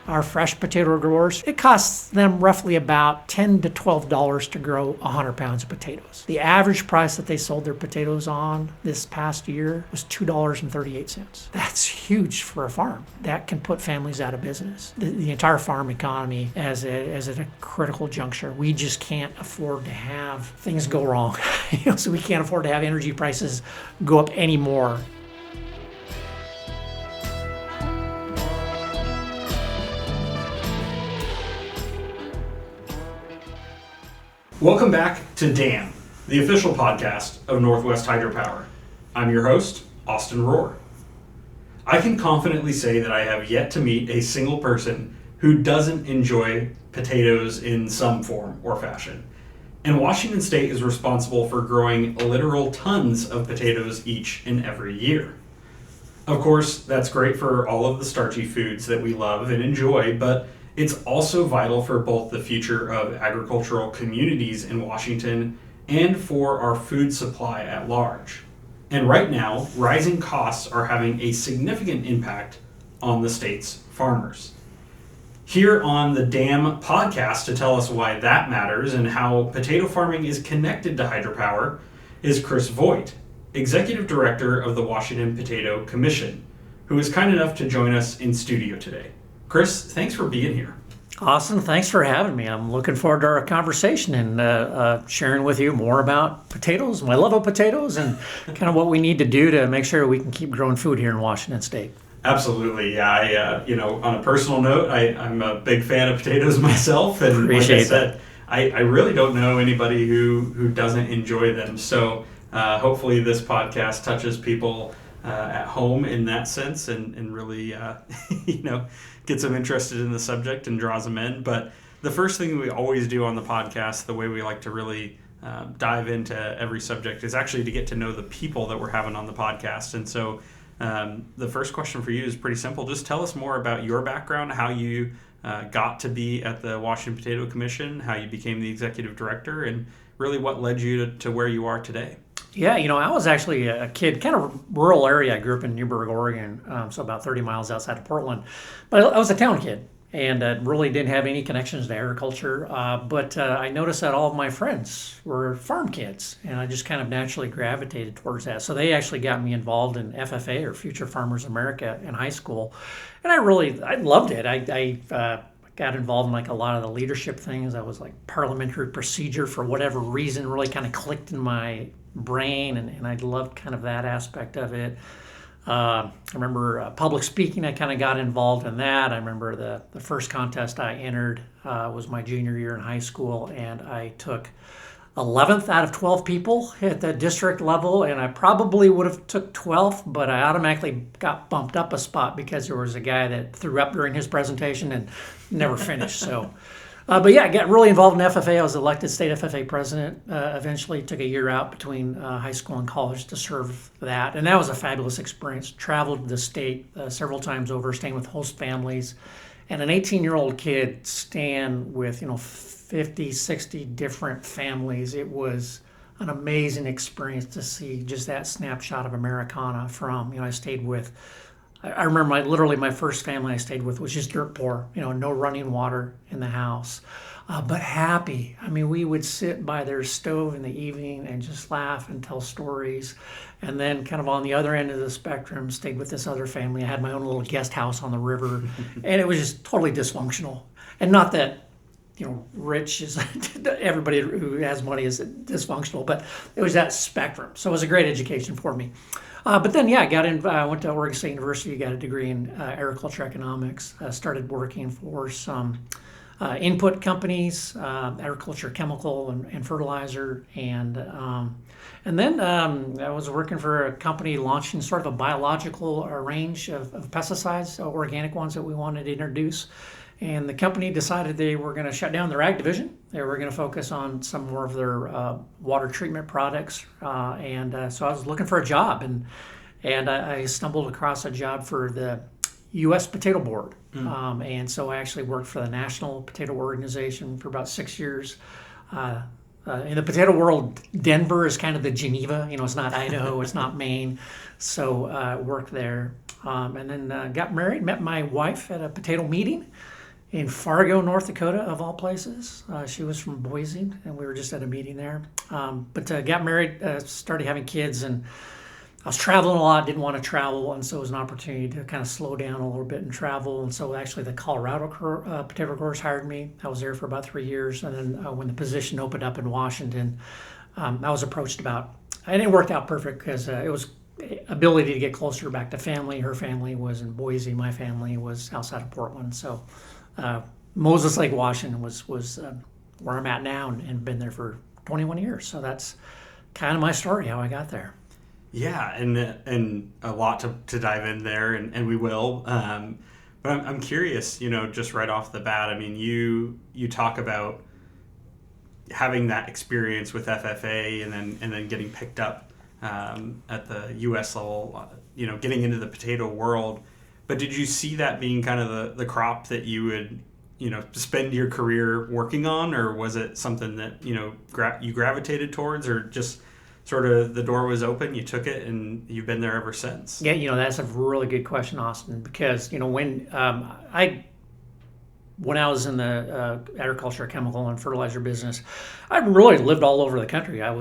our fresh potato growers, it costs them roughly about $10 to $12 to grow 100 pounds of potatoes. The average price that they sold their potatoes on this past year was $2.38. That's huge for a farm. That can put families out of business. The entire farm economy is at a critical juncture. We just can't afford to have things go wrong. So we can't afford to have energy prices go up anymore. Welcome back to DAM, the official podcast of Northwest Hydropower. I'm your host, Austin Rohr. I can confidently say that I have yet to meet a single person who doesn't enjoy potatoes in some form or fashion. And Washington State is responsible for growing literal tons of potatoes each and every year. Of course, that's great for all of the starchy foods that we love and enjoy, but it's also vital for both the future of agricultural communities in Washington and for our food supply at large. And right now, rising costs are having a significant impact on the state's farmers. Here on the DAM podcast to tell us why that matters and how potato farming is connected to hydropower is Chris Voigt, Executive Director of the Washington Potato Commission, who is kind enough to join us in studio today. Chris, thanks for being here. Awesome. Thanks for having me. I'm looking forward to our conversation and sharing with you more about potatoes, my love of potatoes, and kind of what we need to do to make sure we can keep growing food here in Washington State. Absolutely. Yeah. On a personal note, I'm a big fan of potatoes myself. And Appreciate like I said, I really don't know anybody who doesn't enjoy them. So hopefully this podcast touches people at home in that sense and really, gets them interested in the subject and draws them in. But the first thing we always do on the podcast, the way we like to really dive into every subject, is actually to get to know the people that we're having on the podcast. And so the first question for you is pretty simple. Just tell us more about your background, how you got to be at the Washington Potato Commission, how you became the executive director, and really what led you to where you are today. Yeah, I was actually a kid, kind of rural area. I grew up in Newberg, Oregon, so about 30 miles outside of Portland. But I was a town kid and really didn't have any connections to agriculture. But I noticed that all of my friends were farm kids, and I just kind of naturally gravitated towards that. So they actually got me involved in FFA, or Future Farmers America, in high school. And I loved it. I got involved in like a lot of the leadership things. I was like parliamentary procedure, for whatever reason, really kind of clicked in my brain, and I loved kind of that aspect of it. I remember public speaking. I kind of got involved in that. I remember the first contest I entered was my junior year in high school, and I took 11th out of 12 people at the district level, and I probably would have took 12th, but I automatically got bumped up a spot because there was a guy that threw up during his presentation and never finished. So. But yeah, I got really involved in FFA. I was elected state FFA president. Eventually took a year out between high school and college to serve that. And that was a fabulous experience. Traveled the state several times over, staying with host families. And an 18-year-old kid staying with, 50, 60 different families. It was an amazing experience to see just that snapshot of Americana from, I stayed with, I remember literally my first family I stayed with was just dirt poor, no running water in the house, but happy. I mean, we would sit by their stove in the evening and just laugh and tell stories. And then kind of on the other end of the spectrum, stayed with this other family. I had my own little guest house on the river, and it was just totally dysfunctional. And not that, rich is, everybody who has money is dysfunctional, but it was that spectrum. So it was a great education for me. But then, I went to Oregon State University, got a degree in agriculture economics, started working for some input companies, agriculture, chemical, and fertilizer. And then I was working for a company launching sort of a biological range of pesticides, organic ones that we wanted to introduce. And the company decided they were going to shut down their ag division. They were going to focus on some more of their water treatment products. So I was looking for a job, and I stumbled across a job for the U.S. Potato Board. And so I actually worked for the National Potato Organization for about 6 years. In the potato world, Denver is kind of the Geneva. It's not Idaho, it's not Maine. So I worked there. And then got married, met my wife at a potato meeting. in Fargo, North Dakota, of all places. She was from Boise, and we were just at a meeting there. But got married, started having kids, and I was traveling a lot, didn't want to travel, and so it was an opportunity to kind of slow down a little bit and travel. And so actually the Colorado potato growers hired me. I was there for about 3 years, and then when the position opened up in Washington, I was approached about, and it worked out perfect because it was ability to get closer back to family. Her family was in Boise. My family was outside of Portland. So Moses Lake, Washington was where I'm at now, and been there for 21 years. So that's kind of my story, how I got there. Yeah, and a lot to dive in there, and we will. But I'm curious, just right off the bat. I mean, you talk about having that experience with FFA, and then getting picked up at the U.S. level, getting into the potato world. But did you see that being kind of the crop that you would, spend your career working on, or was it something that you gravitated towards, or just sort of the door was open, you took it, and you've been there ever since? Yeah, that's a really good question, Austin, because when I was in the agriculture, chemical, and fertilizer business, I really lived all over the country. I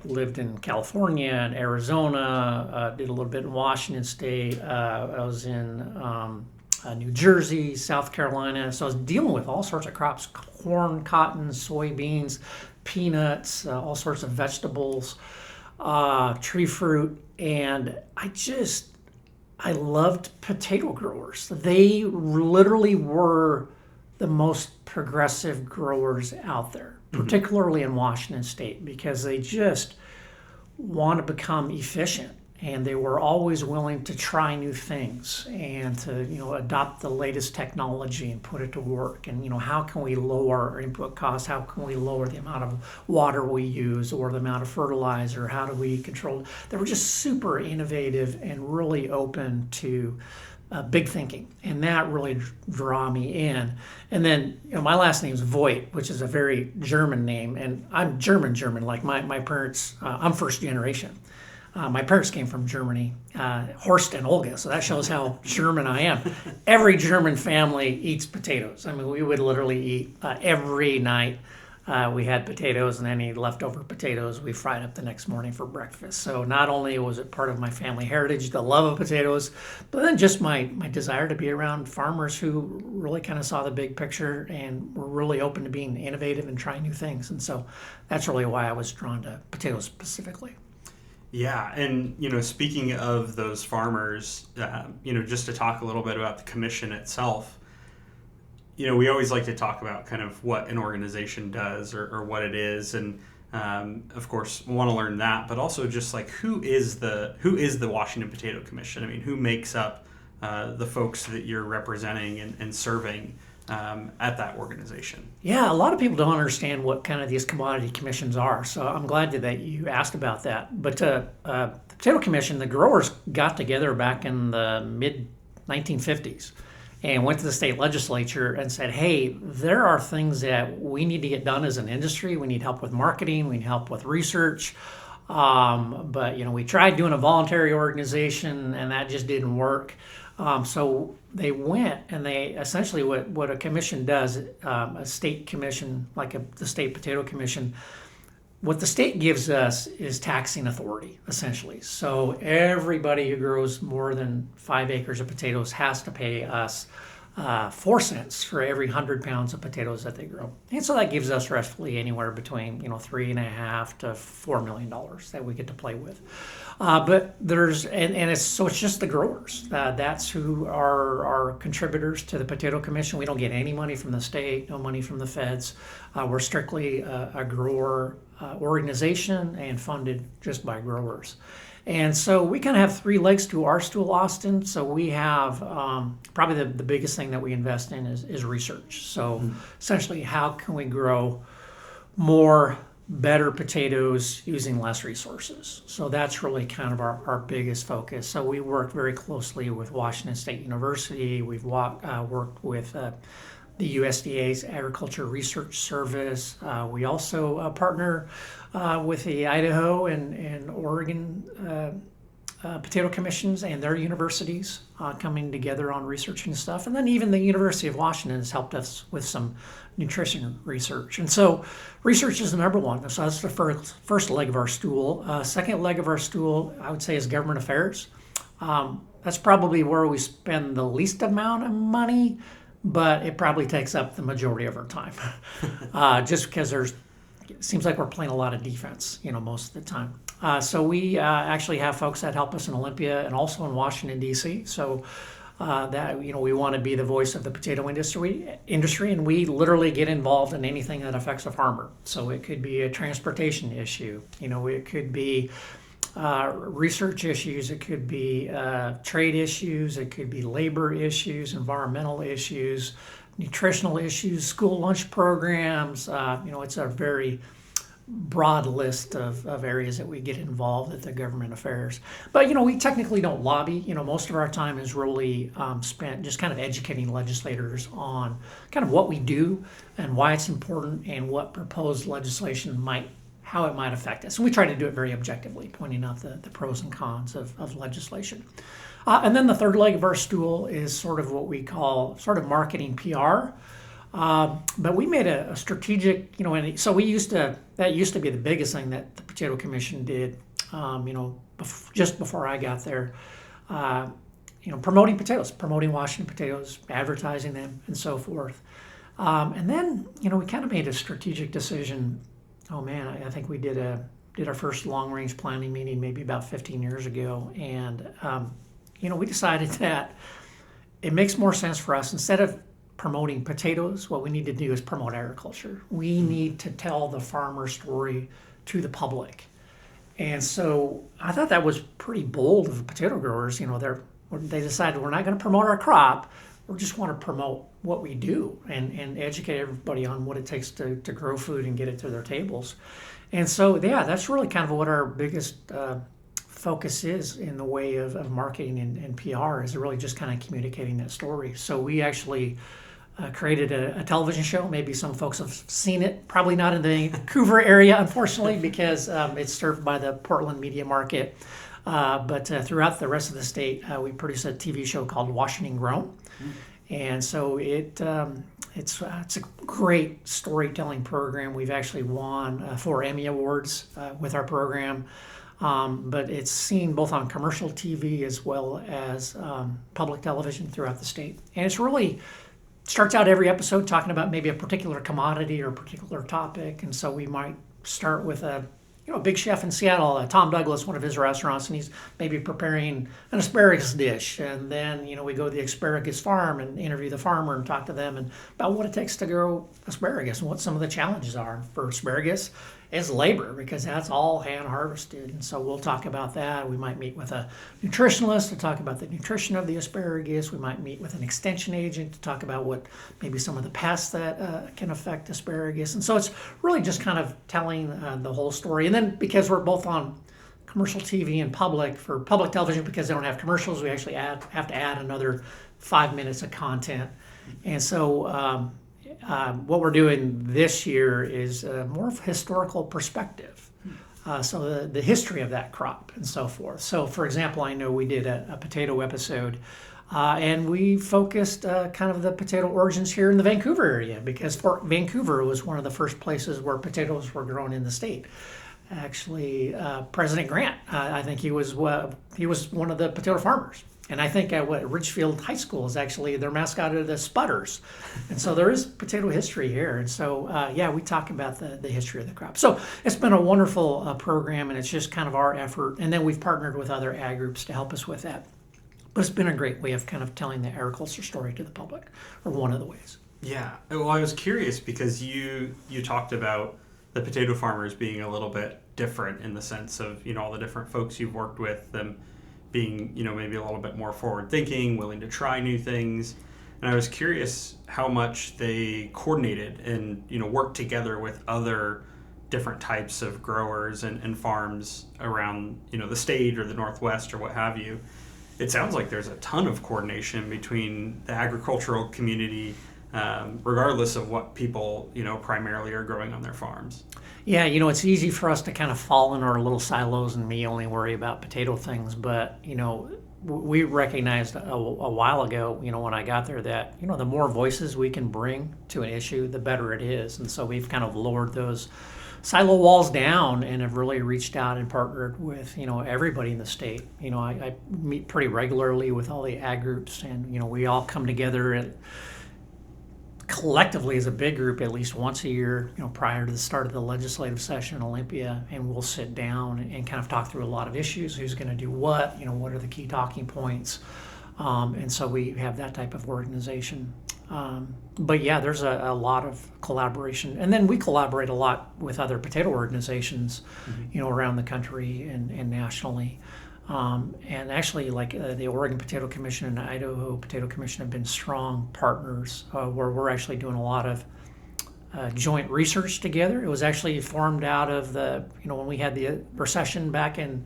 lived in California and Arizona, did a little bit in Washington State. I was in New Jersey, South Carolina. So I was dealing with all sorts of crops: corn, cotton, soybeans, peanuts, all sorts of vegetables, tree fruit, and I loved potato growers. They literally were the most progressive growers out there, particularly in Washington State, because they just want to become efficient, and they were always willing to try new things and to adopt the latest technology and put it to work. And how can we lower our input costs? How can we lower the amount of water we use or the amount of fertilizer? How do we control? They were just super innovative and really open to big thinking, and that really draw me in. And then my last name is Voigt, which is a very German name, and I'm German. Like my parents, I'm first generation. My parents came from Germany, Horst and Olga, so that shows how German I am. Every German family eats potatoes. I mean, we would literally eat every night. We had potatoes, and any leftover potatoes we fried up the next morning for breakfast. So not only was it part of my family heritage, the love of potatoes, but then just my desire to be around farmers who really kind of saw the big picture and were really open to being innovative and trying new things. And so that's really why I was drawn to potatoes specifically. Yeah, and speaking of those farmers, just to talk a little bit about the commission itself. We always like to talk about kind of what an organization does or what it is, and of course we want to learn that, but also just like who is the Washington Potato Commission? I mean, who makes up the folks that you're representing and serving at that organization? Yeah, a lot of people don't understand what kind of these commodity commissions are, so I'm glad that you asked about that. But the Potato Commission, the growers got together back in the mid 1950s. And went to the state legislature and said, hey, there are things that we need to get done as an industry. We need help with marketing. We need help with research. But we tried doing a voluntary organization, and that just didn't work. So they went, and they essentially what a commission does, a state commission, like the State Potato Commission, what the state gives us is taxing authority, essentially. So everybody who grows more than 5 acres of potatoes has to pay us 4 cents for every 100 pounds of potatoes that they grow. And so that gives us roughly anywhere between $3.5 to $4 million that we get to play with. But there's it's just the growers. That's who are our contributors to the Potato Commission. We don't get any money from the state, no money from the feds. We're strictly a grower organization and funded just by growers. And so we kind of have 3 legs to our stool, Austin. So we have probably the biggest thing that we invest in is research. So essentially, how can we grow more, better potatoes using less resources? So that's really kind of our biggest focus. So we work very closely with Washington State University. We've worked with the USDA's Agriculture Research Service. We also partner with the Idaho and Oregon potato commissions and their universities coming together on researching stuff. And then even the University of Washington has helped us with some nutrition research. And so research is the number one. So that's the first leg of our stool. Second leg of our stool, I would say, is government affairs. That's probably where we spend the least amount of money, but it probably takes up the majority of our time. Just because it seems like we're playing a lot of defense, most of the time. So we actually have folks that help us in Olympia and also in Washington, D.C. So that we want to be the voice of the potato industry, and we literally get involved in anything that affects a farmer. So it could be a transportation issue, it could be research issues, it could be trade issues, it could be labor issues, environmental issues, nutritional issues, school lunch programs. It's a very broad list of areas that we get involved at the government affairs. But, we technically don't lobby. Most of our time is really spent just kind of educating legislators on kind of what we do and why it's important and what proposed legislation how it might affect us. And we try to do it very objectively, pointing out the pros and cons of legislation. And then the third leg of our stool is sort of what we call sort of marketing PR. But we made a strategic, and so that used to be the biggest thing that the Potato Commission did, just before I got there, promoting potatoes, promoting Washington potatoes, advertising them, and so forth. And then, we kind of made a strategic decision. Oh man, I think we did our first long-range planning meeting maybe about 15 years ago, and we decided that it makes more sense for us, instead of promoting potatoes, what we need to do is promote agriculture. We need to tell the farmer story to the public. And so I thought that was pretty bold of the potato growers. They decided we're not going to promote our crop. We just want to promote what we do and educate everybody on what it takes to grow food and get it to their tables. And so, that's really kind of what our biggest focus is in the way of marketing and PR, is really just kind of communicating that story. So we actually created a television show. Maybe some folks have seen it, probably not in the Vancouver area, unfortunately, because it's served by the Portland media market. But throughout the rest of the state, we produce a TV show called Washington Grown. And so it's a great storytelling program. We've actually won 4 Emmy Awards with our program. But it's seen both on commercial TV as well as public television throughout the state. And it's really starts out every episode talking about maybe a particular commodity or a particular topic. And so we might start with a big chef in Seattle, Tom Douglas, one of his restaurants, and he's maybe preparing an asparagus dish. And then, we go to the asparagus farm and interview the farmer and talk to them about what it takes to grow asparagus and what some of the challenges are for asparagus. Is labor, because that's all hand harvested. And so we'll talk about that. We might meet with a nutritionalist to talk about the nutrition of the asparagus. We might meet with an extension agent to talk about what maybe some of the pests that can affect asparagus. And so it's really just kind of telling the whole story. And then because we're both on commercial TV and for public television, because they don't have commercials, we actually have to add another 5 minutes of content. And so what we're doing this year is more of a historical perspective. So the history of that crop and so forth. So for example, I know we did a potato episode and we focused kind of the potato origins here in the Vancouver area, because Vancouver was one of the first places where potatoes were grown in the state. Actually, President Grant, I think he was one of the potato farmers. And I think Ridgefield High School is actually, their mascot are the Spudders. And so there is potato history here. And so, we talk about the history of the crop. So it's been a wonderful program, and it's just kind of our effort. And then we've partnered with other ag groups to help us with that. But it's been a great way of kind of telling the agriculture story to the public, or one of the ways. Yeah. Well, I was curious because you talked about the potato farmers being a little bit different in the sense of, all the different folks you've worked with, them being, maybe a little bit more forward-thinking, willing to try new things. And I was curious how much they coordinated and, worked together with other different types of growers and farms around, the state or the Northwest or what have you. It sounds like there's a ton of coordination between the agricultural community regardless of what people, primarily are growing on their farms. Yeah, it's easy for us to kind of fall in our little silos and me only worry about potato things. But, we recognized a while ago, when I got there that, the more voices we can bring to an issue, the better it is. And so we've kind of lowered those silo walls down and have really reached out and partnered with, everybody in the state. I meet pretty regularly with all the ag groups, and, we all come together collectively as a big group at least once a year, prior to the start of the legislative session in Olympia, and we'll sit down and kind of talk through a lot of issues. Who's going to do what? What are the key talking points? And so we have that type of organization. But yeah, there's a lot of collaboration, and then we collaborate a lot with other potato organizations, around the country and nationally. And actually, like the Oregon Potato Commission and the Idaho Potato Commission have been strong partners, where we're actually doing a lot of joint research together. It was actually formed out of when we had the recession back in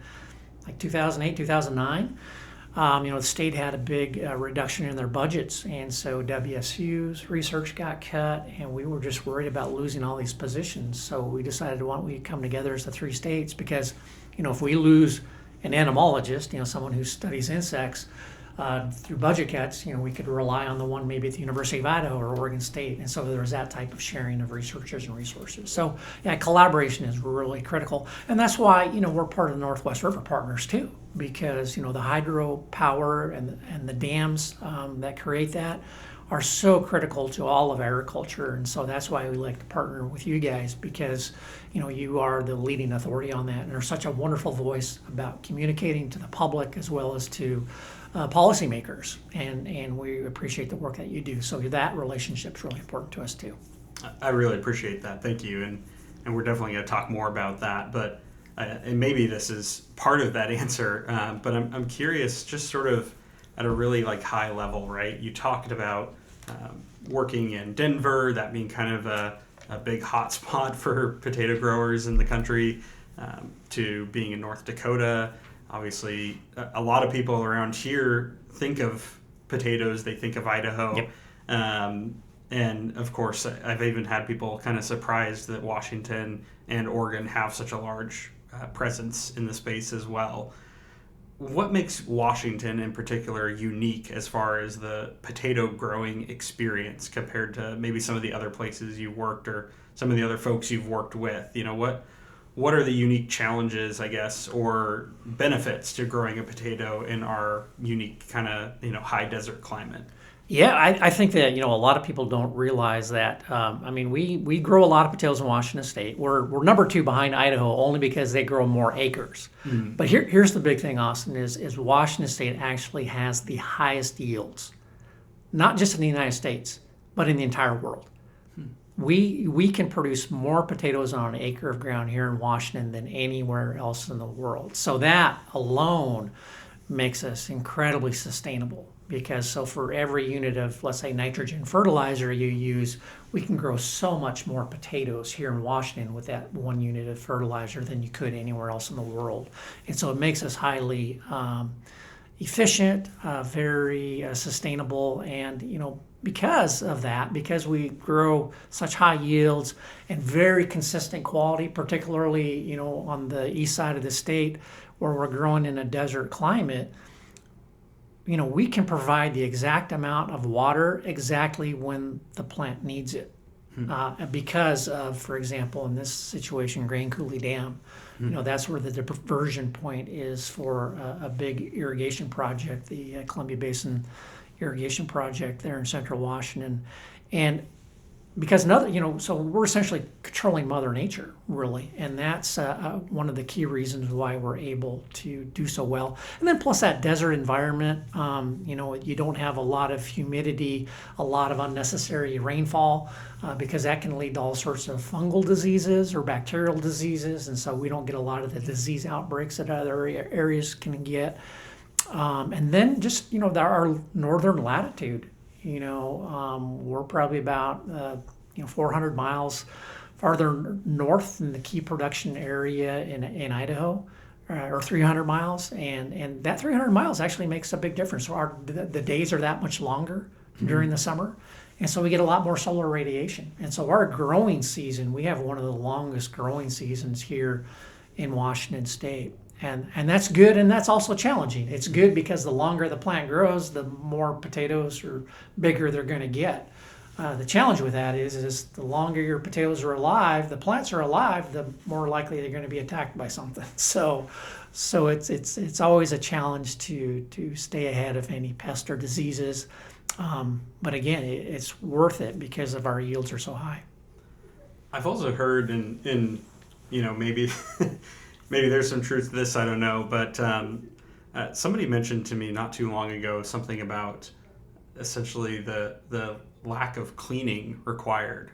like 2008, 2009. The state had a big reduction in their budgets, and so WSU's research got cut, and we were just worried about losing all these positions. So we decided, why don't we come together as the three states? Because, if we lose an entomologist, someone who studies insects, through budget cuts, we could rely on the one maybe at the University of Idaho or Oregon State. And so there's that type of sharing of researchers and resources. So yeah, collaboration is really critical. And that's why, we're part of the Northwest River Partners too, because, the hydropower and the dams that create that are so critical to all of agriculture. And so that's why we like to partner with you guys, because, you are the leading authority on that and are such a wonderful voice about communicating to the public as well as to policymakers. And we appreciate the work that you do. So that relationship is really important to us too. I really appreciate that. Thank you. And we're definitely going to talk more about that. But and maybe this is part of that answer. But I'm curious, just sort of at a really high level, right? You talked about working in Denver, that being kind of a big hot spot for potato growers in the country, to being in North Dakota. Obviously, a lot of people around here think of potatoes, they think of Idaho. Yep. And of course, I've even had people kind of surprised that Washington and Oregon have such a large presence in the space as well. What makes Washington in particular unique as far as the potato growing experience compared to maybe some of the other places you've worked or some of the other folks you've worked with? What are the unique challenges, I guess, or benefits to growing a potato in our unique kind of, high desert climate? Yeah, I think that, a lot of people don't realize that. We grow a lot of potatoes in Washington State. We're number 2 behind Idaho only because they grow more acres. Mm. But here's the big thing, Austin, is Washington State actually has the highest yields, not just in the United States, but in the entire world. We can produce more potatoes on an acre of ground here in Washington than anywhere else in the world. So that alone makes us incredibly sustainable, because for every unit of, let's say, nitrogen fertilizer you use, we can grow so much more potatoes here in Washington with that one unit of fertilizer than you could anywhere else in the world. And so it makes us highly efficient, very sustainable, and because of that, because we grow such high yields and very consistent quality, particularly on the east side of the state where we're growing in a desert climate, we can provide the exact amount of water exactly when the plant needs it. Because of, for example, in this situation, Grand Coulee Dam, that's where the diversion point is for a big irrigation project, the Columbia Basin irrigation project there in central Washington. And because so we're essentially controlling Mother Nature, really. And that's one of the key reasons why we're able to do so well. And then plus that desert environment, you don't have a lot of humidity, a lot of unnecessary rainfall, because that can lead to all sorts of fungal diseases or bacterial diseases. And so we don't get a lot of the disease outbreaks that other areas can get. And then just, our northern latitude, we're probably about, 400 miles farther north than the key production area in Idaho, or 300 miles. And that 300 miles actually makes a big difference. So the days are that much longer during the summer. And so we get a lot more solar radiation. And so our growing season, we have one of the longest growing seasons here in Washington State. And that's good, and that's also challenging. It's good because the longer the plant grows, the more potatoes or bigger they're going to get. The challenge with that is the longer your potatoes are alive, the plants are alive, the more likely they're going to be attacked by something. So it's always a challenge to stay ahead of any pest or diseases. But again, it's worth it because of our yields are so high. I've also heard in maybe maybe there's some truth to this, I don't know, but somebody mentioned to me not too long ago something about essentially the lack of cleaning required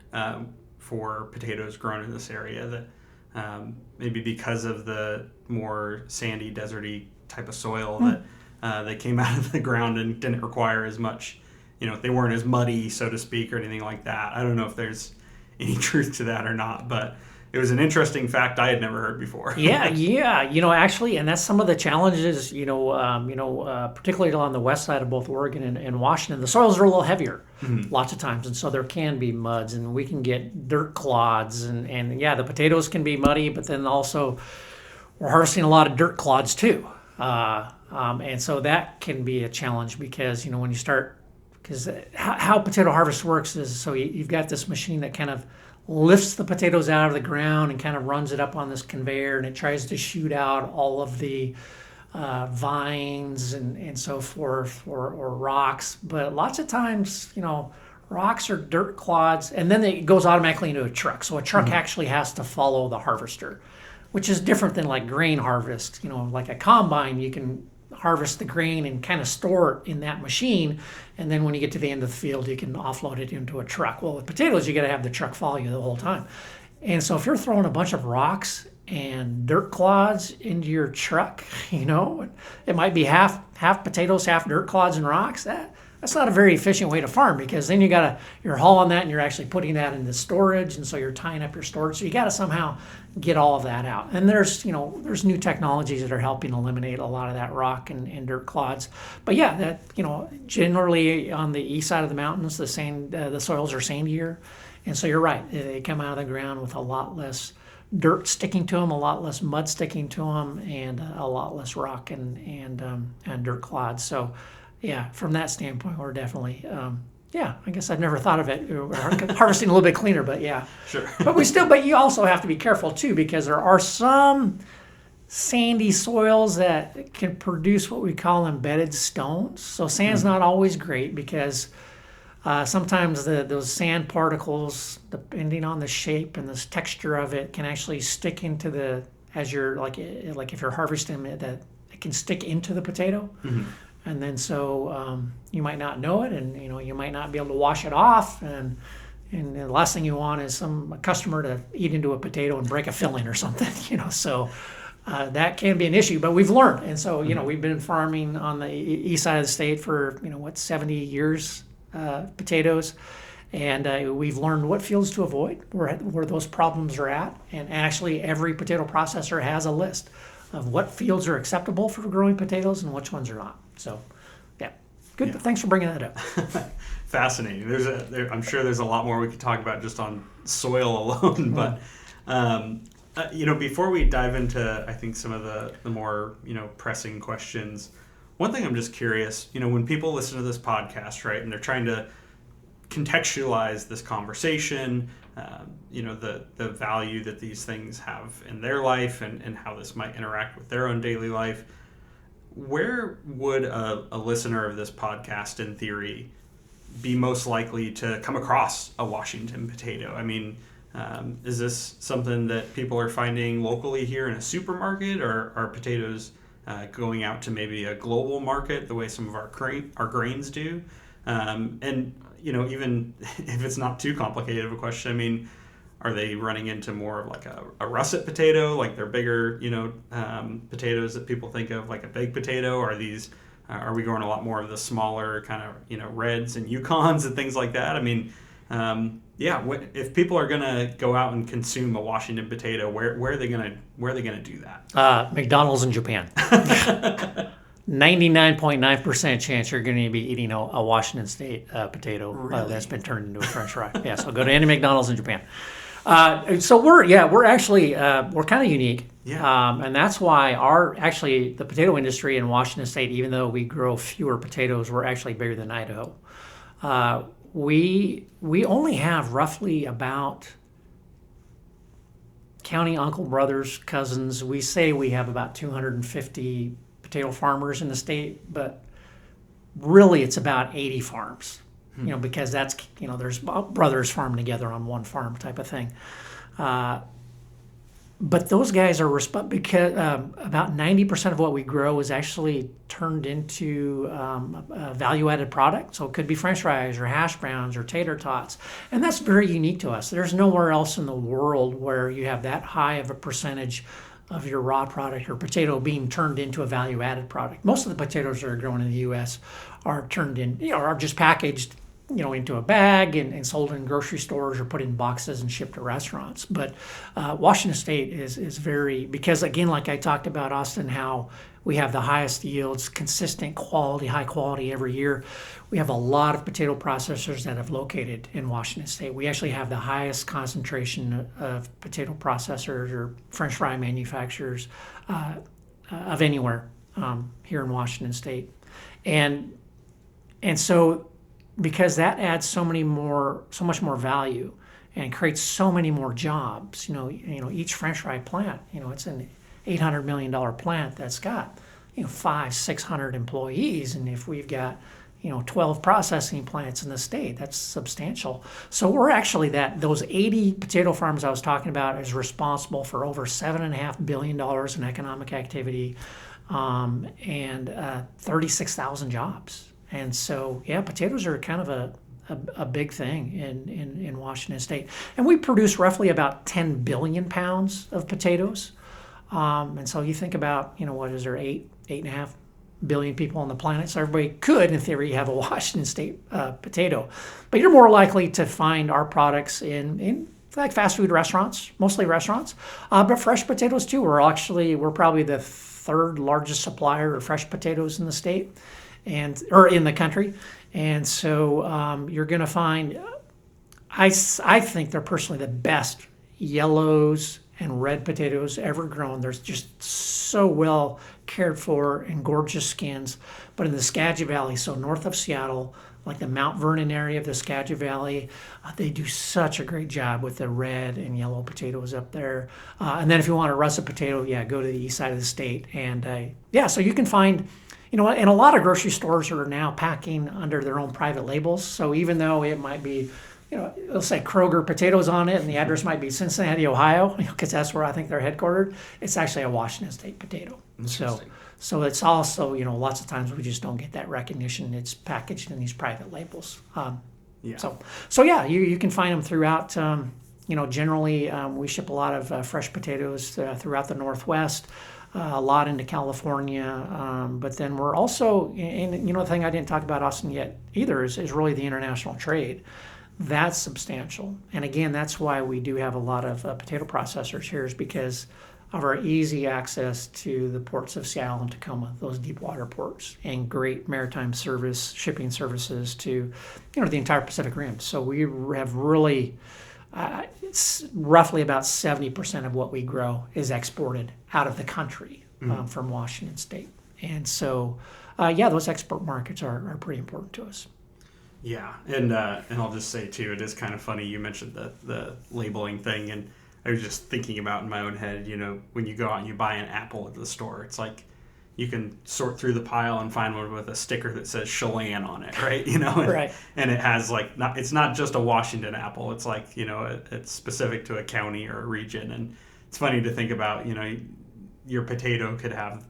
for potatoes grown in this area, that maybe because of the more sandy, deserty type of soil that they came out of the ground and didn't require as much, they weren't as muddy, so to speak, or anything like that. I don't know if there's any truth to that or not, but it was an interesting fact I had never heard before. Yeah. Actually, and that's some of the challenges, particularly on the west side of both Oregon and Washington, the soils are a little heavier lots of times. And so there can be muds, and we can get dirt clods. And the potatoes can be muddy, but then also we're harvesting a lot of dirt clods too. And so that can be a challenge because, when you start, because how potato harvest works is, so you've got this machine that kind of lifts the potatoes out of the ground and kind of runs it up on this conveyor, and it tries to shoot out all of the vines and so forth, or rocks. But lots of times, rocks or dirt clods, and then it goes automatically into a truck. So a truck actually has to follow the harvester, which is different than like grain harvest. Like a combine, you can harvest the grain and kind of store it in that machine, and then when you get to the end of the field, you can offload it into a truck. Well, with potatoes, you got to have the truck follow you the whole time. And so if you're throwing a bunch of rocks and dirt clods into your truck, it might be half potatoes, half dirt clods and rocks. That's not a very efficient way to farm, because then you're hauling that and you're actually putting that into storage, and so you're tying up your storage. So you got to somehow get all of that out. And there's new technologies that are helping eliminate a lot of that rock and dirt clods. But generally on the east side of the mountains, the soils are sandier, and so you're right. They come out of the ground with a lot less dirt sticking to them, a lot less mud sticking to them, and a lot less rock and dirt clods. So yeah, from that standpoint, we're definitely, I guess I've never thought of it. We're harvesting a little bit cleaner, but yeah. Sure. But you also have to be careful too, because there are some sandy soils that can produce what we call embedded stones. So sand's not always great, because sometimes those sand particles, depending on the shape and the texture of it, can actually stick into as you're like if you're harvesting it, that it can stick into the potato. And then so you might not know it, and you might not be able to wash it off, and the last thing you want is a customer to eat into a potato and break a filling or something. So that can be an issue. But we've learned, and so we've been farming on the east side of the state for 70 years, potatoes, and we've learned what fields to avoid, where those problems are at, and actually every potato processor has a list of what fields are acceptable for growing potatoes and which ones are not. So, yeah, good. Yeah. Thanks for bringing that up. Fascinating. I'm sure there's a lot more we could talk about just on soil alone. But before we dive into, I think, some of the more pressing questions, one thing I'm just curious. When people listen to this podcast, right, and they're trying to contextualize this conversation, the value that these things have in their life, and how this might interact with their own daily life. Where would a listener of this podcast, in theory, be most likely to come across a Washington potato? I mean, is this something that people are finding locally here in a supermarket, or are potatoes going out to maybe a global market the way some of our grains do? And even if it's not too complicated of a question, I mean, are they running into more of like a russet potato, like they're bigger, potatoes that people think of like a baked potato? Are we growing a lot more of the smaller kind of, reds and Yukons and things like that? I mean, if people are gonna go out and consume a Washington potato, where are they gonna do that? McDonald's in Japan. 99.9% chance you're going to be eating a Washington State potato Really? that's been turned into a French fry. Yeah, so go to any McDonald's in Japan. So we're actually we're kind of unique, Yeah. and that's why the potato industry in Washington State, even though we grow fewer potatoes, we're actually bigger than Idaho. We only have roughly about, counting uncle, brothers, cousins, we say we have about 250 potato farmers in the state, but really it's about 80 farms. Because that's, there's brothers farming together on one farm type of thing. But those guys are because about 90% of what we grow is actually turned into a value-added product. So it could be French fries or hash browns or tater tots, and that's very unique to us. There's nowhere else in the world where you have that high of a percentage of your raw product or potato being turned into a value-added product. Most of the potatoes that are grown in the U.S. are turned in, are just packaged into a bag and sold in grocery stores or put in boxes and shipped to restaurants. But Washington State is very, because again, like I talked about, Austin, how we have the highest yields, consistent quality, high quality every year. We have a lot of potato processors that have located in Washington State. We actually have the highest concentration of potato processors or French fry manufacturers of anywhere here in Washington State. And so because that adds so much more value and creates so many more jobs. Each French fry plant, it's an $800 million plant that's got 500-600 employees, and if we've got 12 processing plants in the state, that's substantial. So we're actually those 80 potato farms I was talking about is responsible for over $7.5 billion in economic activity, and 36,000 jobs. And so, potatoes are kind of a big thing in Washington State. And we produce roughly about 10 billion pounds of potatoes. And so you think about, what is there, 8.5 billion people on the planet. So everybody could, in theory, have a Washington State potato. But you're more likely to find our products in like fast food restaurants, mostly restaurants. But fresh potatoes too. We're probably the third largest supplier of fresh potatoes in the state. Or in the country. And so you're going to find, I think they're personally the best yellows and red potatoes ever grown. They're just so well cared for and gorgeous skins. But in the Skagit Valley, so north of Seattle, like the Mount Vernon area of the Skagit Valley, they do such a great job with the red and yellow potatoes up there. And then if you want a russet potato, go to the east side of the state. And so you can find, and a lot of grocery stores are now packing under their own private labels. So even though it might be, it'll say Kroger potatoes on it, and the address might be Cincinnati, Ohio, because that's where I think they're headquartered. It's actually a Washington State potato. So it's also, lots of times we just don't get that recognition. It's packaged in these private labels. You can find them throughout. Generally we ship a lot of fresh potatoes throughout the Northwest. A lot into California, but then we're also, and the thing I didn't talk about, Austin, yet either is really the international trade. That's substantial, and again, that's why we do have a lot of potato processors here, is because of our easy access to the ports of Seattle and Tacoma, those deep water ports, and great maritime shipping services to the entire Pacific Rim. So we have really. It's roughly about 70% of what we grow is exported out of the country from Washington State. And so, those export markets are pretty important to us. Yeah, and I'll just say, too, it is kind of funny you mentioned the labeling thing, and I was just thinking about in my own head, when you go out and you buy an apple at the store, it's like you can sort through the pile and find one with a sticker that says Chelan on it, right? Right. And it has it's not just a Washington apple. It's like, it's specific to a county or a region. And it's funny to think about, your potato could have,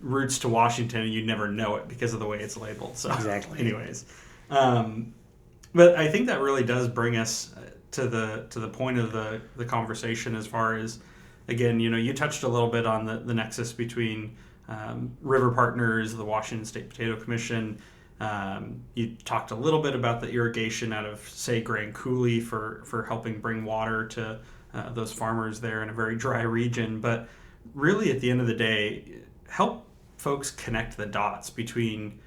roots to Washington and you never know it because of the way it's labeled. So exactly. Anyways, but I think that really does bring us to the point of the conversation as far as, again, you touched a little bit on the nexus between River Partners, the Washington State Potato Commission. You talked a little bit about the irrigation out of, say, Grand Coulee for helping bring water to those farmers there in a very dry region. But really, at the end of the day, help folks connect the dots between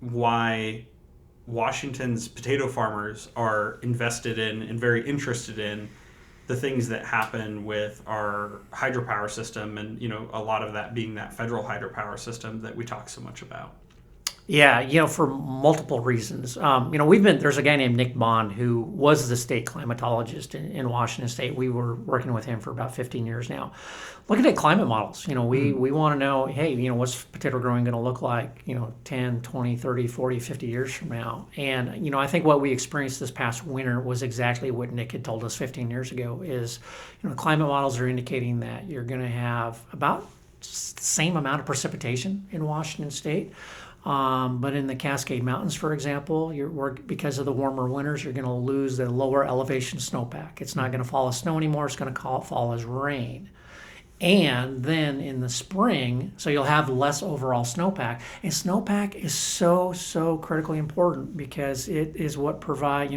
why Washington's potato farmers are invested in and very interested in the things that happen with our hydropower system, and a lot of that being that federal hydropower system that we talk so much about? Yeah, for multiple reasons. There's a guy named Nick Bond who was the state climatologist in Washington State. We were working with him for about 15 years now. Looking at climate models, we want to know, hey, what's potato growing going to look like, 10, 20, 30, 40, 50 years from now? And, I think what we experienced this past winter was exactly what Nick had told us 15 years ago is, climate models are indicating that you're going to have about the same amount of precipitation in Washington State. But in the Cascade Mountains, for example, because of the warmer winters, you're going to lose the lower elevation snowpack. It's not going to fall as snow anymore. It's going to fall as rain. And then in the spring, so you'll have less overall snowpack. And snowpack is so critically important because it is what provide,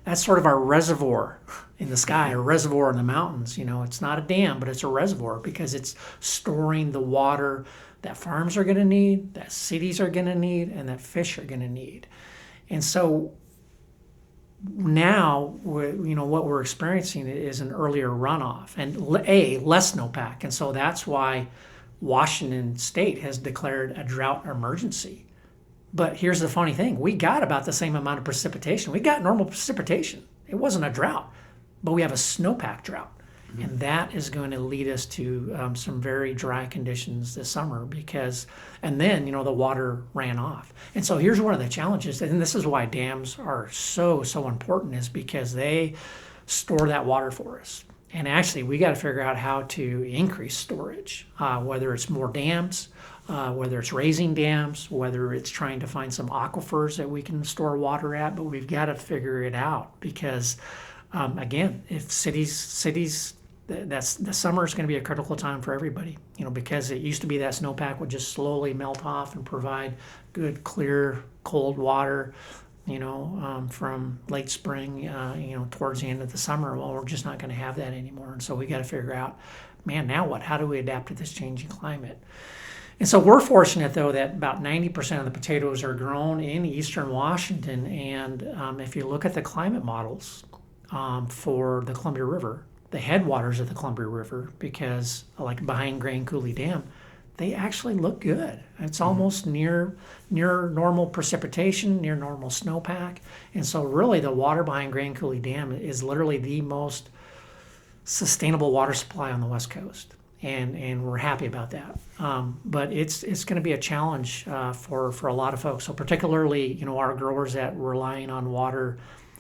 that's sort of our reservoir in the sky, a reservoir in the mountains. It's not a dam, but it's a reservoir because it's storing the water that farms are going to need, that cities are going to need, and that fish are going to need. And so now, what we're experiencing is an earlier runoff and less snowpack. And so that's why Washington State has declared a drought emergency. But here's the funny thing. We got about the same amount of precipitation. We got normal precipitation. It wasn't a drought, but we have a snowpack drought. And that is going to lead us to some very dry conditions this summer and then, the water ran off. And so here's one of the challenges, and this is why dams are so important, is because they store that water for us. And actually, we got to figure out how to increase storage, whether it's more dams, whether it's raising dams, whether it's trying to find some aquifers that we can store water at, but we've got to figure it out because, again, if cities the summer is going to be a critical time for everybody, because it used to be that snowpack would just slowly melt off and provide good, clear, cold water, from late spring, towards the end of the summer. Well, we're just not going to have that anymore. And so we got to figure out, man, now what? How do we adapt to this changing climate? And so we're fortunate, though, that about 90% of the potatoes are grown in eastern Washington. And if you look at the climate models for the Columbia River, the headwaters of the Columbia River, because like behind Grand Coulee Dam, they actually look good. It's almost near normal precipitation, near normal snowpack. And so really the water behind Grand Coulee Dam is literally the most sustainable water supply on the West Coast. And we're happy about that. But it's going to be a challenge for a lot of folks. So particularly, our growers that relying on water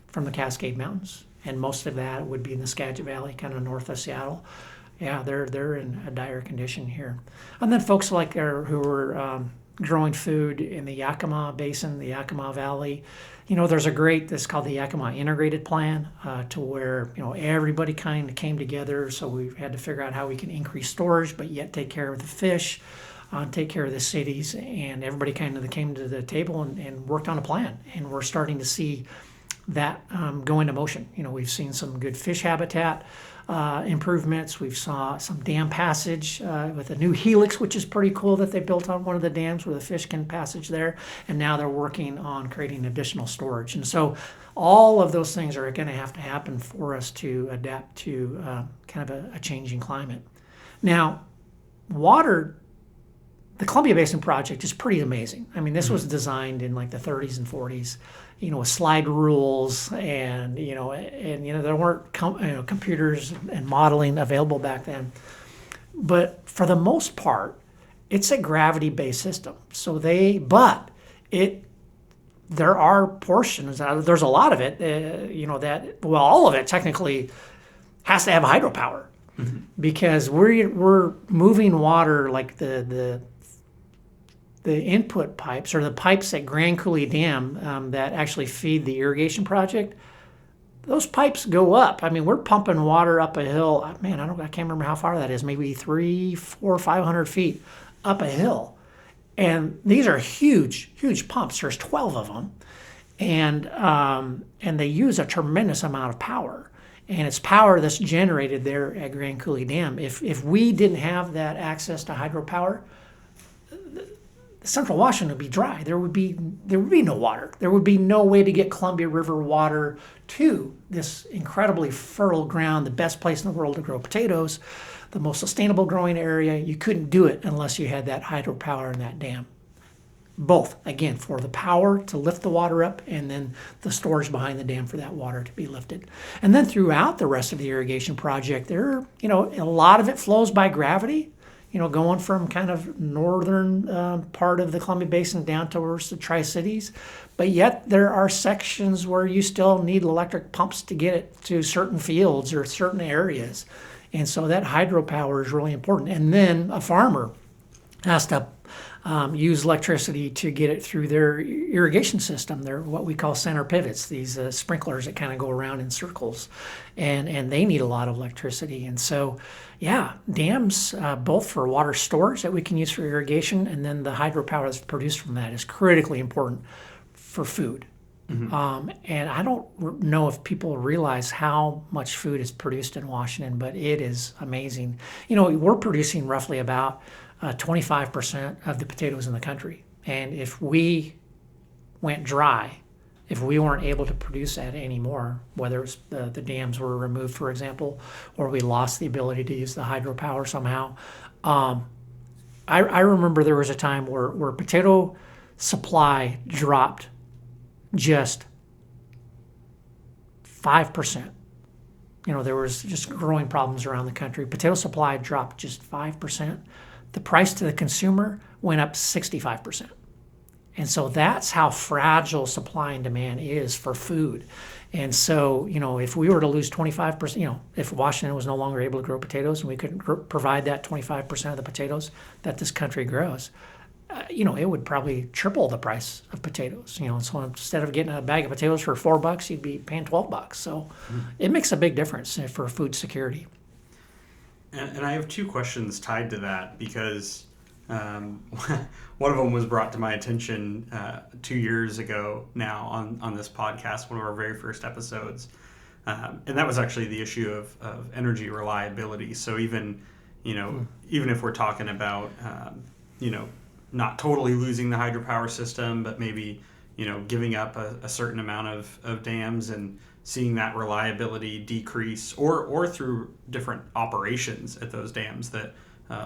from the Cascade Mountains. And most of that would be in the Skagit Valley, kind of north of Seattle. Yeah, they're in a dire condition here. And then folks like who are growing food in the Yakima Basin, the Yakima Valley. There's this called the Yakima Integrated Plan, to where everybody kind of came together. So we had to figure out how we can increase storage, but yet take care of the fish, take care of the cities, and everybody kind of came to the table and worked on a plan. And we're starting to see that go into motion. We've seen some good fish habitat improvements. We've saw some dam passage with a new helix, which is pretty cool that they built on one of the dams where the fish can passage there. And now they're working on creating additional storage. And so all of those things are going to happen for us to adapt to kind of a changing climate. Now, the Columbia Basin Project is pretty amazing. I mean, this was designed in like the 30s and 40s, with slide rules and there weren't computers and modeling available back then. But for the most part, it's a gravity-based system. So there are portions, there's a lot of it, all of it technically has to have hydropower. Mm-hmm. Because we're moving water like the input pipes, or the pipes at Grand Coulee Dam that actually feed the irrigation project. Those pipes go up. I mean, we're pumping water up a hill. Man, I can't remember how far that is. Maybe 300, 400, 500 feet up a hill. And these are huge pumps. There's 12 of them, and they use a tremendous amount of power. And it's power that's generated there at Grand Coulee Dam. If we didn't have that access to hydropower, Central Washington would be dry. There would be no water. There would be no way to get Columbia River water to this incredibly fertile ground, the best place in the world to grow potatoes, the most sustainable growing area. You couldn't do it unless you had that hydropower and that dam. Both, again, for the power to lift the water up and then the storage behind the dam for that water to be lifted. And then throughout the rest of the irrigation project, a lot of it flows by gravity, going from kind of northern part of the Columbia Basin down towards the Tri-Cities. But yet there are sections where you still need electric pumps to get it to certain fields or certain areas. And so that hydropower is really important. And then a farmer has to use electricity to get it through their irrigation system. They're what we call center pivots, these sprinklers that kind of go around in circles. And they need a lot of electricity. And so, dams, both for water storage that we can use for irrigation, and then the hydropower that's produced from that is critically important for food. Mm-hmm. And I don't know if people realize how much food is produced in Washington, but it is amazing. We're producing roughly about 25% of the potatoes in the country. And if we went dry, if we weren't able to produce that anymore, whether it's the dams were removed, for example, or we lost the ability to use the hydropower somehow, I remember there was a time where potato supply dropped just 5%. There was just growing problems around the country. Potato supply dropped just 5%. The price to the consumer went up 65%. And so that's how fragile supply and demand is for food. And so, if we were to lose 25%, if Washington was no longer able to grow potatoes and we couldn't provide that 25% of the potatoes that this country grows, it would probably triple the price of potatoes. So instead of getting a bag of potatoes for $4, you'd be paying $12. So it makes a big difference for food security. And I have two questions tied to that because one of them was brought to my attention 2 years ago now on this podcast, one of our very first episodes. And that was actually the issue of energy reliability. So even if we're talking about, not totally losing the hydropower system, but maybe, giving up a certain amount of dams and seeing that reliability decrease or through different operations at those dams that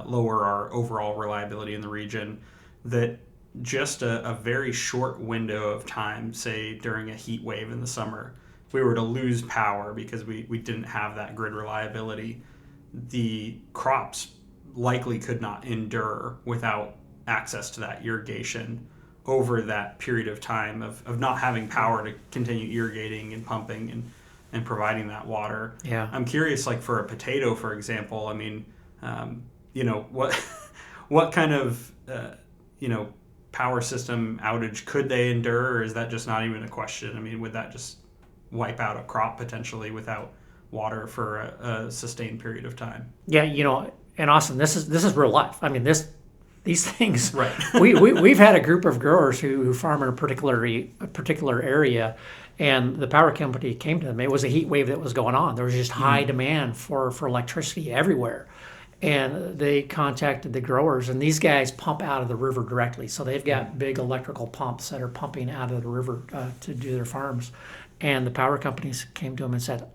lower our overall reliability in the region, that just a very short window of time, say during a heat wave in the summer, if we were to lose power because we didn't have that grid reliability, the crops likely could not endure without access to that irrigation over that period of time of not having power to continue irrigating and pumping and providing that water. Yeah. I'm curious, like for a potato, for example, what kind of, power system outage could they endure, or is that just not even a question? Would that just wipe out a crop potentially without water for a sustained period of time? Yeah, and Austin, this is real life. These things, right? we've had a group of growers who farm in a particular area, and the power company came to them. It was a heat wave that was going on. There was just high demand for electricity everywhere, and they contacted the growers. And these guys pump out of the river directly, so they've got big electrical pumps that are pumping out of the river to do their farms. And the power companies came to them and said,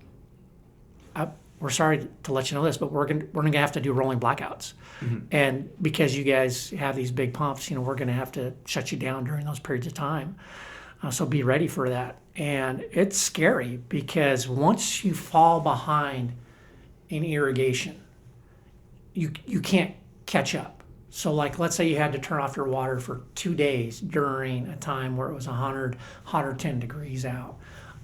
we're sorry to let you know this, but we're going to have to do rolling blackouts. Mm-hmm. And because you guys have these big pumps, we're going to have to shut you down during those periods of time. So be ready for that. And it's scary because once you fall behind in irrigation, you can't catch up. So let's say you had to turn off your water for 2 days during a time where it was 110 degrees out.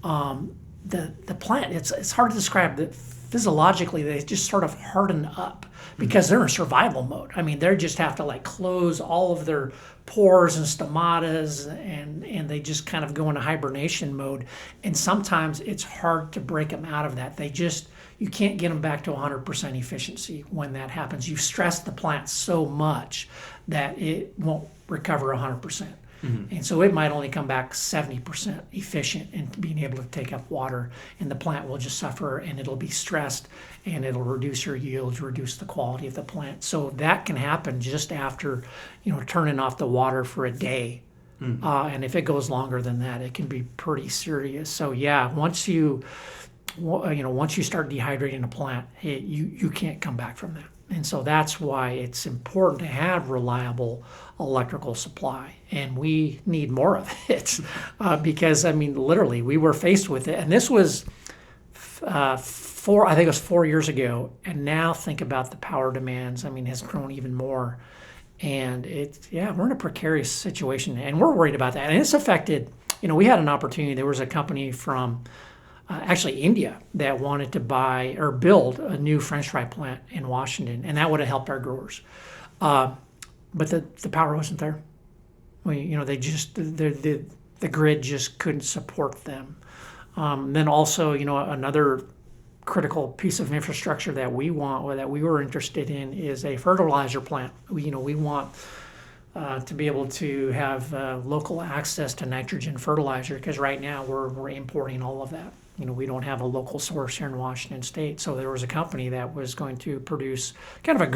The plant, it's hard to describe that. Physiologically, they just sort of harden up because they're in survival mode. They just have to close all of their pores and stomatas, and they just kind of go into hibernation mode. And sometimes it's hard to break them out of that. You can't get them back to 100% efficiency when that happens. You've stressed the plant so much that it won't recover 100%. And so it might only come back 70% efficient in being able to take up water, and the plant will just suffer, and it'll be stressed, and it'll reduce your yields, reduce the quality of the plant. So that can happen just after, turning off the water for a day. And if it goes longer than that, it can be pretty serious. So yeah, once you start dehydrating a plant, you can't come back from that. And so that's why it's important to have reliable electrical supply, and we need more of it because literally we were faced with it, and this was I think it was 4 years ago, and now think about the power demands. Has grown even more, and we're in a precarious situation, and we're worried about that, and it's affected. We had an opportunity. There was a company from actually India that wanted to buy or build a new French fry plant in Washington, and that would have helped our growers. But the power wasn't there. They just the grid just couldn't support them. Then also, another critical piece of infrastructure that we want, or that we were interested in, is a fertilizer plant. We want to be able to have local access to nitrogen fertilizer, because right now we're importing all of that. We don't have a local source here in Washington State. So there was a company that was going to produce kind of a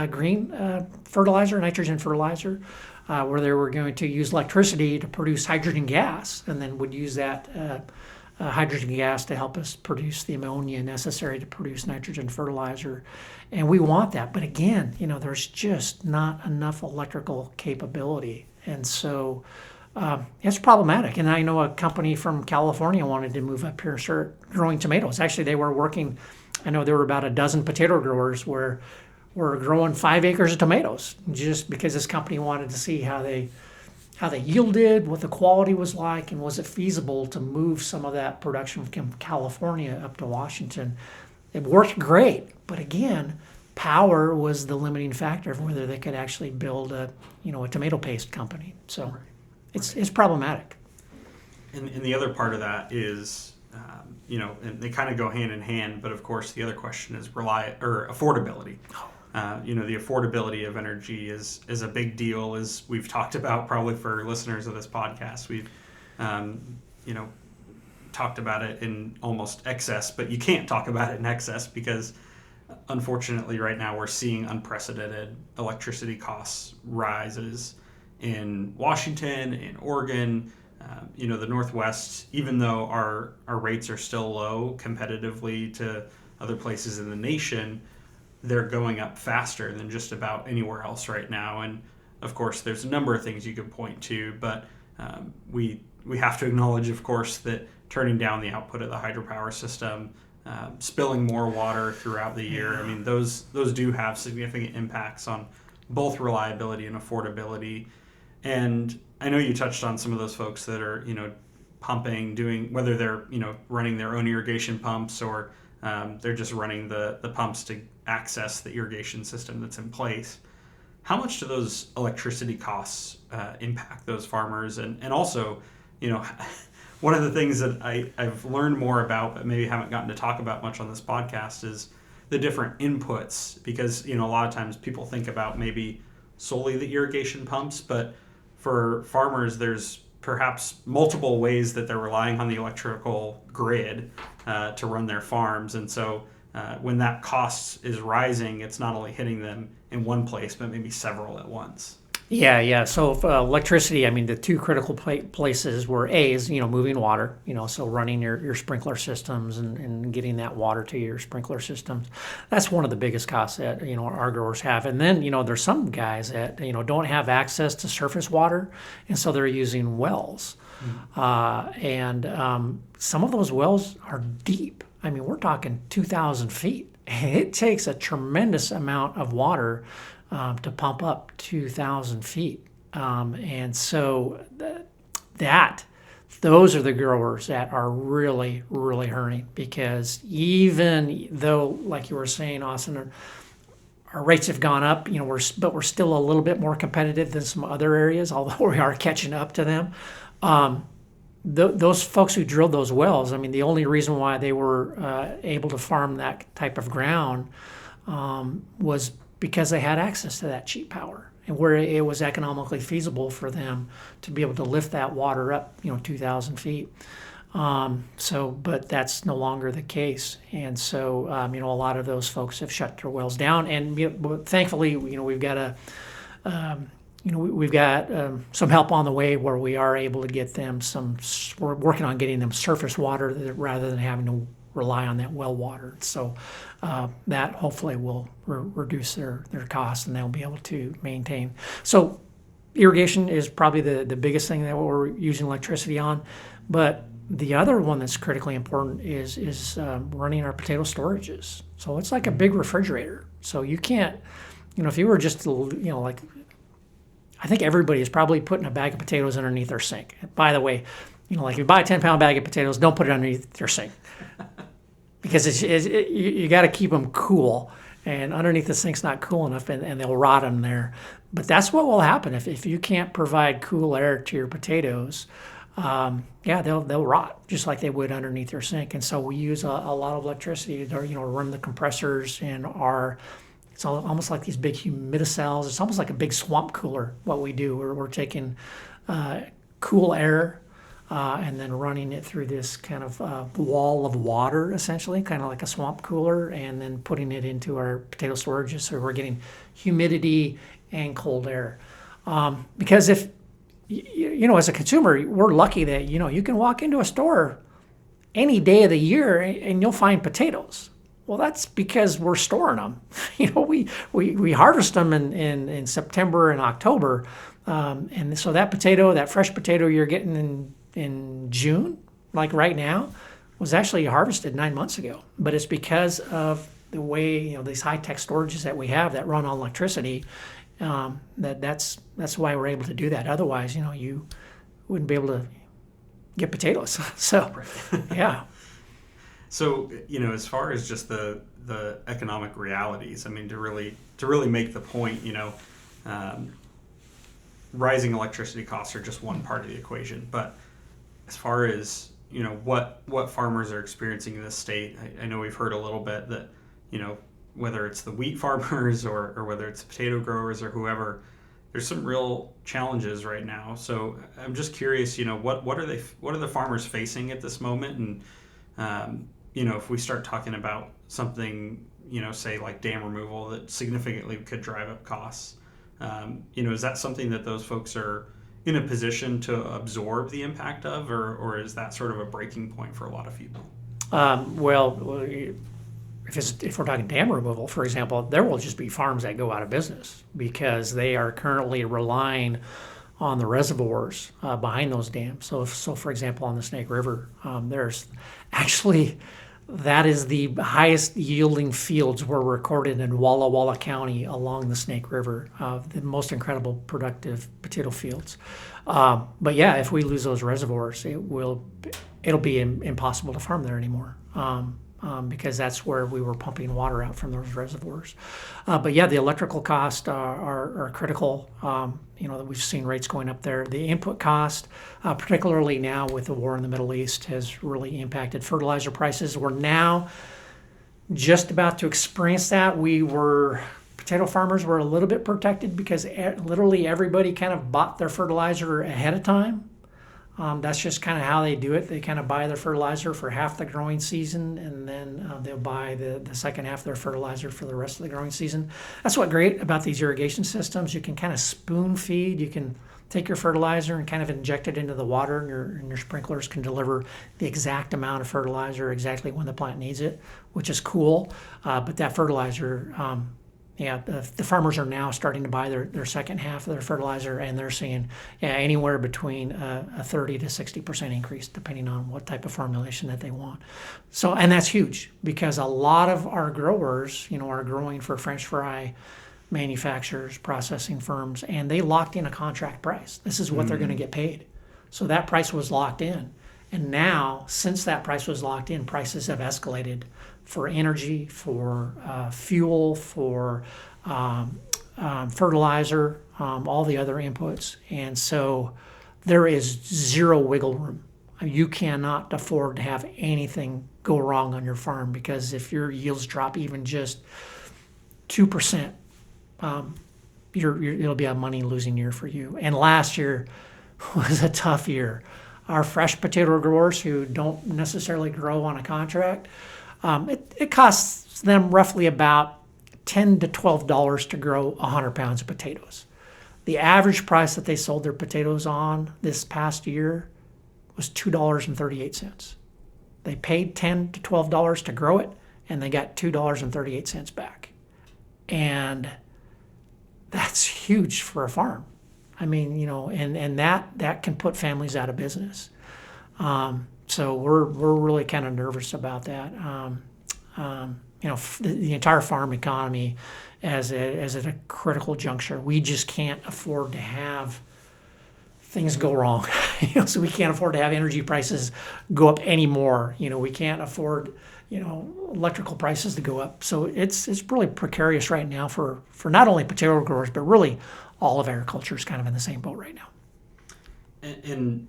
green fertilizer, nitrogen fertilizer, where they were going to use electricity to produce hydrogen gas, and then would use that hydrogen gas to help us produce the ammonia necessary to produce nitrogen fertilizer. And we want that. But again, there's just not enough electrical capability. And so it's problematic. And I know a company from California wanted to move up here and start growing tomatoes. Actually, they were working, I know there were about a dozen potato growers where we're growing 5 acres of tomatoes, just because this company wanted to see how they yielded, what the quality was like, and was it feasible to move some of that production from California up to Washington. It worked great, but again, power was the limiting factor of whether they could actually build a tomato paste company. So it's problematic. And the other part of that is, and they kind of go hand in hand, but of course the other question is affordability. The affordability of energy is a big deal, as we've talked about probably for listeners of this podcast. We've, talked about it in almost excess, but you can't talk about it in excess because unfortunately right now we're seeing unprecedented electricity costs rises in Washington, in Oregon, the Northwest. Even though our rates are still low competitively to other places in the nation, they're going up faster than just about anywhere else right now. And of course, there's a number of things you could point to, but we have to acknowledge, of course, that turning down the output of the hydropower system, spilling more water throughout the year, those do have significant impacts on both reliability and affordability. And I know you touched on some of those folks that are, pumping, whether they're, running their own irrigation pumps, or they're just running the pumps to access the irrigation system that's in place. How much do those electricity costs impact those farmers? And also, one of the things that I've learned more about, but maybe haven't gotten to talk about much on this podcast, is the different inputs. Because, a lot of times people think about maybe solely the irrigation pumps, but for farmers, there's perhaps multiple ways that they're relying on the electrical grid to run their farms. And so when that cost is rising, it's not only hitting them in one place, but maybe several at once. Yeah. So electricity, the two critical places were moving water, so running your sprinkler systems and getting that water to your sprinkler systems. That's one of the biggest costs that, our growers have. And then, there's some guys that, don't have access to surface water, and so they're using wells. And some of those wells are deep. We're talking 2,000 feet. It takes a tremendous amount of water to pump up 2,000 feet. And so those are the growers that are really, really hurting, because even though, like you were saying, Austin, our rates have gone up, but we're still a little bit more competitive than some other areas, although we are catching up to them. Those folks who drilled those wells, the only reason why they were able to farm that type of ground was because they had access to that cheap power. and where it was economically feasible for them to be able to lift that water up, 2,000 feet. But that's no longer the case. And so, a lot of those folks have shut their wells down. And thankfully, we've got some help on the way where we are able to get them we're working on getting them surface water rather than having to rely on that well water. So that hopefully will reduce their costs, and they'll be able to maintain. So irrigation is probably the biggest thing that we're using electricity on. But the other one that's critically important is running our potato storages. So it's like a big refrigerator. So you can't, if you were just, like, I think everybody is probably putting a bag of potatoes underneath their sink. By the way, like if you buy a 10-pound bag of potatoes, don't put it underneath your sink because you got to keep them cool. And underneath the sink's not cool enough, and they'll rot them there. But that's what will happen if you can't provide cool air to your potatoes. They'll rot just like they would underneath your sink. And so we use a lot of electricity to run the compressors in our. It's almost like these big humidicells. It's almost like a big swamp cooler. What we do, we're taking cool air and then running it through this kind of wall of water, essentially, kind of like a swamp cooler, and then putting it into our potato storages. So we're getting humidity and cold air. Because if as a consumer, we're lucky that you can walk into a store any day of the year and you'll find potatoes. Well, that's because we're storing them. We harvest them in September and October, and so that fresh potato you're getting in June, like right now, was actually harvested 9 months ago. But it's because of the way these high-tech storages that we have that run on electricity. That's why we're able to do that. Otherwise, you wouldn't be able to get potatoes. So, yeah. So, as far as just the economic realities, I mean, to really make the point, rising electricity costs are just one part of the equation. But as far as, what farmers are experiencing in this state, I know we've heard a little bit that, whether it's the wheat farmers or whether it's potato growers or whoever, there's some real challenges right now. So I'm just curious, what are the farmers facing at this moment? And, if we start talking about something, say like dam removal that significantly could drive up costs, is that something that those folks are in a position to absorb the impact of, or is that sort of a breaking point for a lot of people? If we're talking dam removal, for example, there will just be farms that go out of business because they are currently relying on the reservoirs behind those dams. So for example, on the Snake River, there's actually, that is the highest yielding fields were recorded in Walla Walla County along the Snake River, the most incredible productive potato fields. But yeah, if we lose those reservoirs, it'll be impossible to farm there anymore. Because that's where we were pumping water out from those reservoirs. But yeah, the electrical costs are critical. That we've seen rates going up there. The input cost, particularly now with the war in the Middle East, has really impacted fertilizer prices. We're now just about to experience that. Potato farmers were a little bit protected because literally everybody kind of bought their fertilizer ahead of time. That's just kind of how they do it. They kind of buy their fertilizer for half the growing season, and then they'll buy the second half of their fertilizer for the rest of the growing season. That's what's great about these irrigation systems. You can kind of spoon feed. You can take your fertilizer and kind of inject it into the water, and your sprinklers can deliver the exact amount of fertilizer exactly when the plant needs it, which is cool. But that fertilizer, the farmers are now starting to buy their second half of their fertilizer, and they're seeing anywhere between a 30 to 60% increase, depending on what type of formulation that they want. So, and that's huge because a lot of our growers, are growing for French fry manufacturers, processing firms, and they locked in a contract price. This is what they're going to get paid. So that price was locked in. And now, since that price was locked in, prices have escalated for energy, for fuel, for fertilizer, all the other inputs. And so there is zero wiggle room. You cannot afford to have anything go wrong on your farm, because if your yields drop even just 2%, it'll be a money losing year for you. And last year was a tough year. Our fresh potato growers who don't necessarily grow on a contract, it costs them roughly about $10 to $12 to grow 100 pounds of potatoes. The average price that they sold their potatoes on this past year was $2.38. They paid $10 to $12 to grow it, and they got $2.38 back. And that's huge for a farm. I mean, and that can put families out of business. So we're really kind of nervous about that. The entire farm economy as at a critical juncture. We just can't afford to have things go wrong. So we can't afford to have energy prices go up anymore. We can't afford electrical prices to go up. So it's really precarious right now for not only potato growers, but really all of agriculture is kind of in the same boat right now. And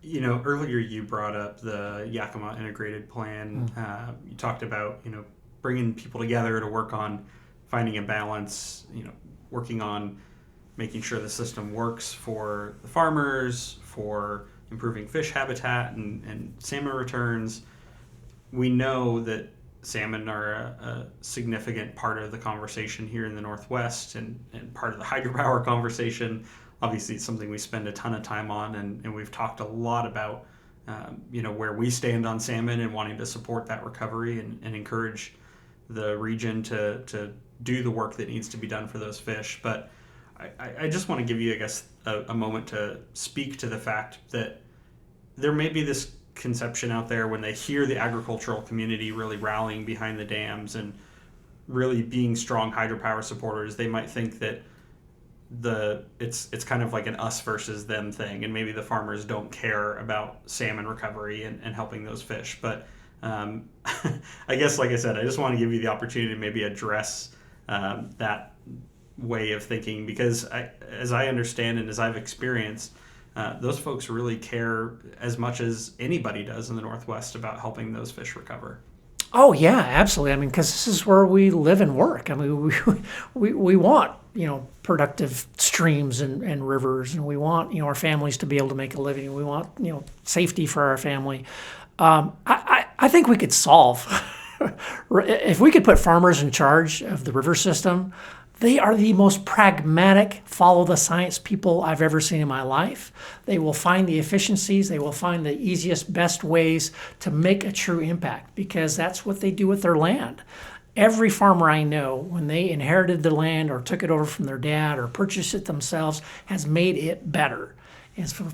earlier you brought up the Yakima integrated plan. You talked about bringing people together to work on finding a balance. Working on making sure the system works for the farmers, for improving fish habitat and salmon returns. We know that salmon are a significant part of the conversation here in the Northwest and part of the hydropower conversation. Obviously, it's something we spend a ton of time on, and we've talked a lot about where we stand on salmon and wanting to support that recovery and encourage the region to do the work that needs to be done for those fish. But I just want to give you, I guess, a moment to speak to the fact that there may be this conception out there when they hear the agricultural community really rallying behind the dams and really being strong hydropower supporters. They might think that it's kind of like an us versus them thing, and maybe the farmers don't care about salmon recovery and helping those fish. But I guess, like I said, I just want to give you the opportunity to maybe address that way of thinking, because as I understand and as I've experienced, those folks really care as much as anybody does in the Northwest about helping those fish recover. Oh yeah, absolutely. I mean, because this is where we live and work. I mean, we want productive streams and rivers, and we want our families to be able to make a living. We want safety for our family. I think we could solve if we could put farmers in charge of the river system. They are the most pragmatic, follow the science people I've ever seen in my life. They will find the efficiencies. They will find the easiest, best ways to make a true impact, because that's what they do with their land. Every farmer I know, when they inherited the land or took it over from their dad or purchased it themselves, has made it better. And so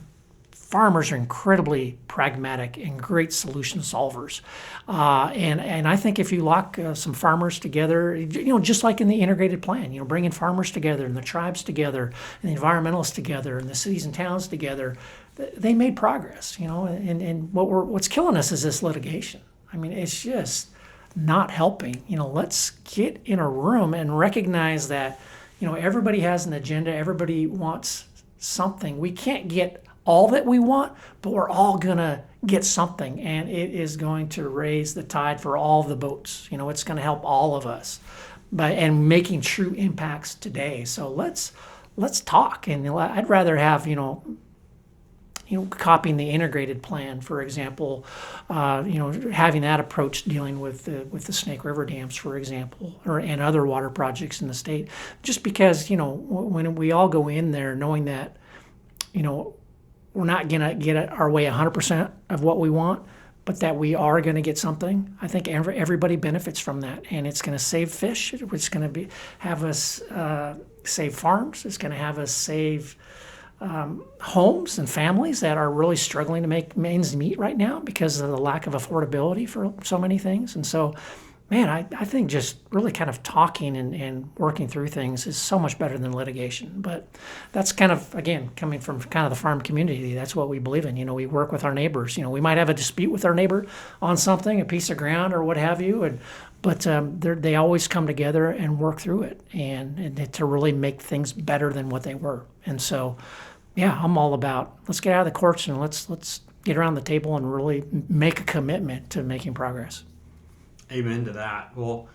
farmers are incredibly pragmatic and great solution solvers. And I think if you lock some farmers together, just like in the integrated plan, bringing farmers together and the tribes together and the environmentalists together and the cities and towns together, they made progress, and what's killing us is this litigation. I mean, it's just not helping. Let's get in a room and recognize that, everybody has an agenda. Everybody wants something. We can't get all that we want, but we're all gonna get something, and it is going to raise the tide for all the boats. It's going to help all of us and making true impacts today. So let's talk. And I'd rather have copying the integrated plan, for example, having that approach dealing with the Snake River dams, for example, and other water projects in the state. Just because when we all go in there knowing that we're not going to get our way 100% of what we want, but that we are going to get something. I think everybody benefits from that, and it's going to save fish. It's going to have us save farms. It's going to have us save homes and families that are really struggling to make ends meet right now because of the lack of affordability for so many things. And so, man, I think just really kind of talking and working through things is so much better than litigation. But that's kind of, again, coming from kind of the farm community. That's what we believe in. We work with our neighbors. We might have a dispute with our neighbor on something, a piece of ground or what have you, but they always come together and work through it and to really make things better than what they were. And so, yeah, I'm all about let's get out of the courts and let's get around the table and really make a commitment to making progress. Amen to that. Well,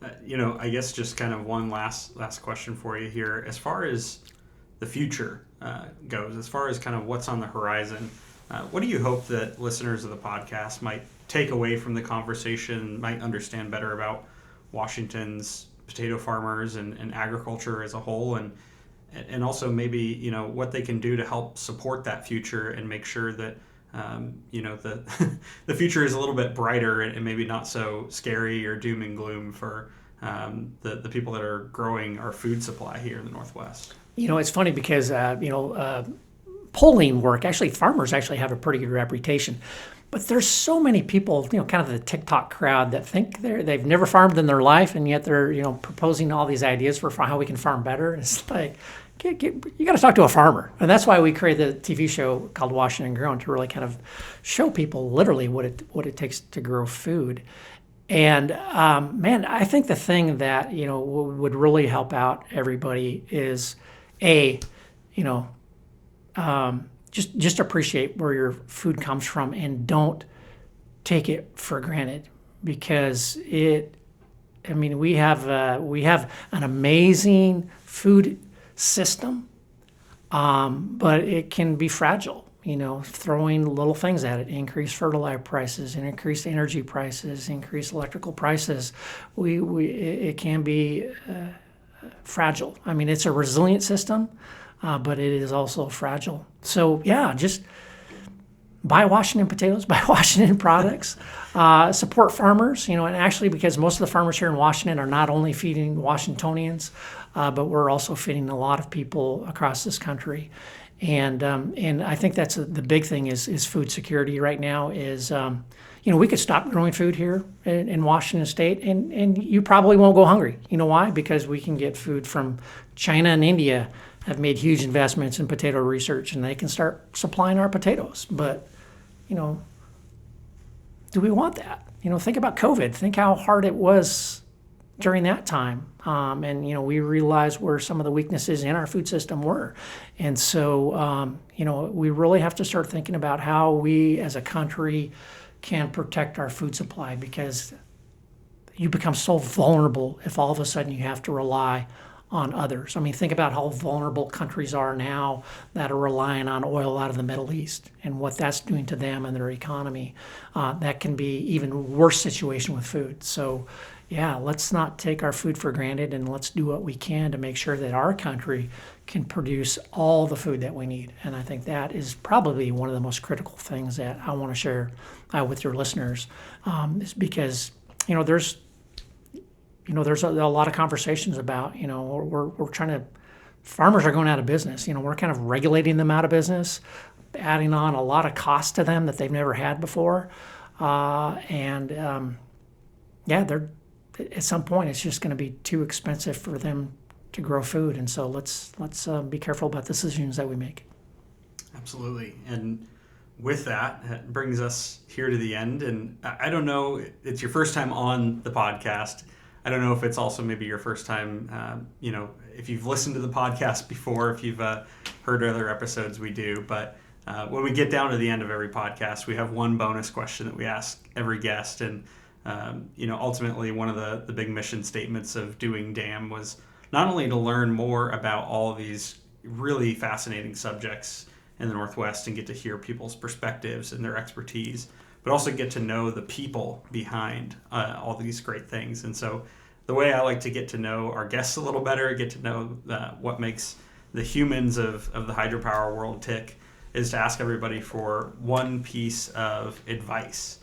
I guess just kind of one last question for you here. As far as the future goes, as far as kind of what's on the horizon, what do you hope that listeners of the podcast might take away from the conversation, might understand better about Washington's potato farmers and agriculture as a whole, and also maybe what they can do to help support that future and make sure that the the future is a little bit brighter and maybe not so scary or doom and gloom for the people that are growing our food supply here in the Northwest. It's funny because polling work, actually farmers actually have a pretty good reputation, but there's so many people, kind of the TikTok crowd, that think they've never farmed in their life, and yet they're proposing all these ideas for how we can farm better. It's like, you got to talk to a farmer, and that's why we created the TV show called Washington Grown, to really kind of show people literally what it takes to grow food. And man, I think the thing that would really help out everybody is just appreciate where your food comes from and don't take it for granted, because we have an amazing food system, but it can be fragile. Throwing little things at it, increased fertilizer prices, increased energy prices, increased electrical prices, it can be fragile. It's a resilient system, but it is also fragile. So yeah, just buy Washington potatoes, buy Washington products, support farmers, and actually, because most of the farmers here in Washington are not only feeding Washingtonians, but we're also feeding a lot of people across this country. And I think that's the big thing is food security right now is, we could stop growing food here in Washington State, and you probably won't go hungry. You know why? Because we can get food from China and India. Have made huge investments in potato research, and they can start supplying our potatoes. But, do we want that? Think about COVID. Think how hard it was during that time. And we realized where some of the weaknesses in our food system were. And so, we really have to start thinking about how we as a country can protect our food supply, because you become so vulnerable if all of a sudden you have to rely on others. Think about how vulnerable countries are now that are relying on oil out of the Middle East and what that's doing to them and their economy. That can be even worse situation with food. So yeah, let's not take our food for granted, and let's do what we can to make sure that our country can produce all the food that we need. And I think that is probably one of the most critical things that I want to share with your listeners, is because, there's a lot of conversations about, we're trying to, farmers are going out of business. We're kind of regulating them out of business, adding on a lot of cost to them that they've never had before. They're, at some point, it's just going to be too expensive for them to grow food. And so let's be careful about the decisions that we make. Absolutely. And with that, it brings us here to the end. And I don't know, it's your first time on the podcast. I don't know if it's also maybe your first time, if you've listened to the podcast before, if you've heard other episodes we do. But when we get down to the end of every podcast, we have one bonus question that we ask every guest. And, ultimately one of the big mission statements of doing DAM was not only to learn more about all of these really fascinating subjects in the Northwest and get to hear people's perspectives and their expertise, but also get to know the people behind all these great things. And so the way I like to get to know our guests a little better, get to know what makes the humans of the hydropower world tick, is to ask everybody for one piece of advice.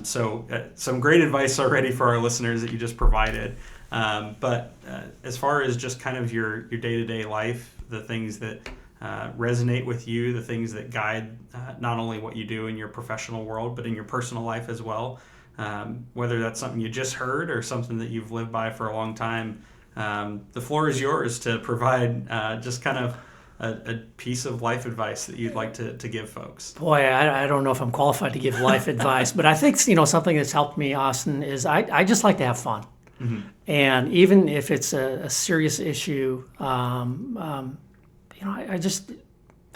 So some great advice already for our listeners that you just provided. But as far as just kind of your day-to-day life, the things that resonate with you, the things that guide not only what you do in your professional world, but in your personal life as well, whether that's something you just heard or something that you've lived by for a long time, the floor is yours to provide just kind of a piece of life advice that you'd like to give folks. Boy, I don't know if I'm qualified to give life advice, but I think something that's helped me, Austin, is I just like to have fun. Mm-hmm. And even if it's a serious issue, I just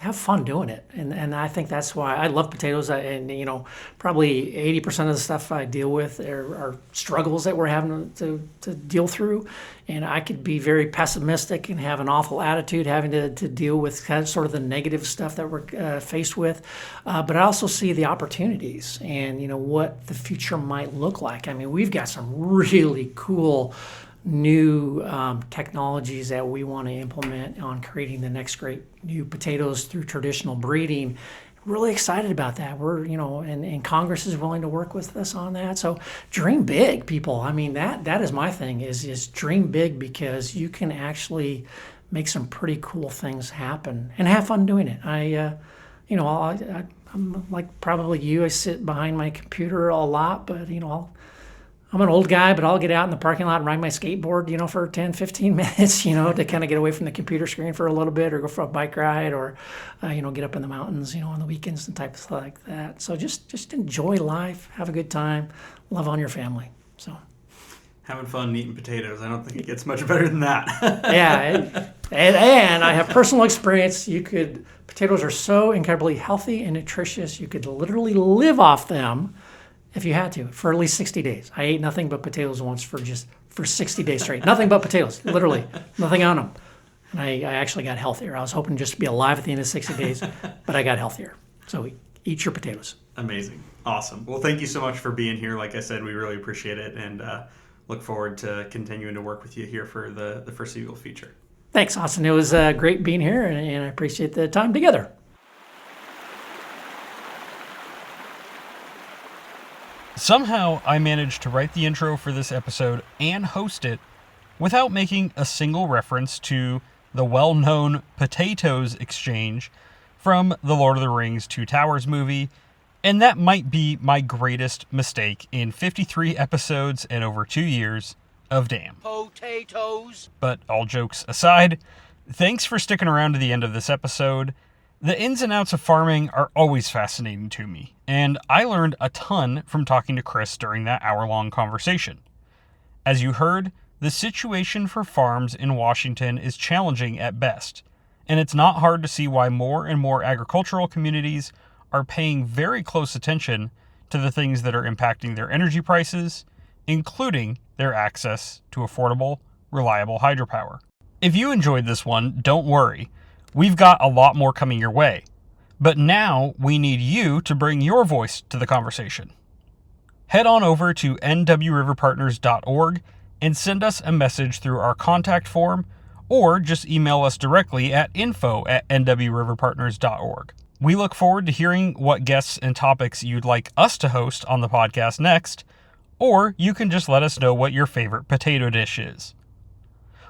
have fun doing it. And I think that's why I love potatoes. And, probably 80% of the stuff I deal with are struggles that we're having to deal through. And I could be very pessimistic and have an awful attitude having to deal with kind of sort of the negative stuff that we're faced with. But I also see the opportunities and, what the future might look like. I mean, we've got some really cool new technologies that we want to implement on creating the next great new potatoes through traditional breeding. Really excited about that. We're, and Congress is willing to work with us on that. So dream big, people. I mean, that is my thing is dream big, because you can actually make some pretty cool things happen and have fun doing it. I'm like probably you. I sit behind my computer a lot, but I'm an old guy, but I'll get out in the parking lot and ride my skateboard, for 10, 15 minutes, to kind of get away from the computer screen for a little bit, or go for a bike ride, or, get up in the mountains, on the weekends and types like that. So just enjoy life, have a good time, love on your family. So having fun eating potatoes. I don't think it gets much better than that. Yeah. And I have personal experience. Potatoes are so incredibly healthy and nutritious. You could literally live off them if you had to, for at least 60 days. I ate nothing but potatoes once for 60 days straight. Nothing but potatoes, literally. Nothing on them. And I actually got healthier. I was hoping just to be alive at the end of 60 days, but I got healthier. So eat your potatoes. Amazing. Awesome. Well, thank you so much for being here. Like I said, we really appreciate it, and look forward to continuing to work with you here for the foreseeable future. Thanks, Austin. It was great being here, and I appreciate the time together. Somehow I managed to write the intro for this episode and host it without making a single reference to the well-known potatoes exchange from the Lord of the Rings Two Towers movie, and that might be my greatest mistake in 53 episodes and over 2 years of Damn. Potatoes! But all jokes aside, thanks for sticking around to the end of this episode. The ins and outs of farming are always fascinating to me, and I learned a ton from talking to Chris during that hour-long conversation. As you heard, the situation for farms in Washington is challenging at best, and it's not hard to see why more and more agricultural communities are paying very close attention to the things that are impacting their energy prices, including their access to affordable, reliable hydropower. If you enjoyed this one, don't worry. We've got a lot more coming your way, but now we need you to bring your voice to the conversation. Head on over to nwriverpartners.org and send us a message through our contact form, or just email us directly at info@nwriverpartners.org. We look forward to hearing what guests and topics you'd like us to host on the podcast next, or you can just let us know what your favorite potato dish is.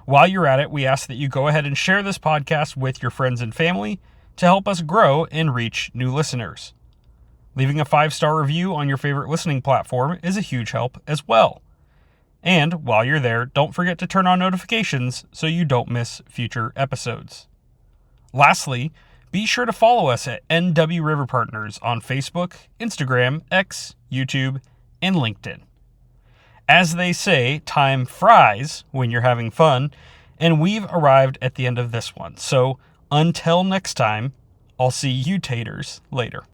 While you're at it, we ask that you go ahead and share this podcast with your friends and family to help us grow and reach new listeners. Leaving a 5-star review on your favorite listening platform is a huge help as well. And while you're there, don't forget to turn on notifications so you don't miss future episodes. Lastly, be sure to follow us at NW River Partners on Facebook, Instagram, X, YouTube, and LinkedIn. As they say, time flies when you're having fun, and we've arrived at the end of this one. So until next time, I'll see you taters later.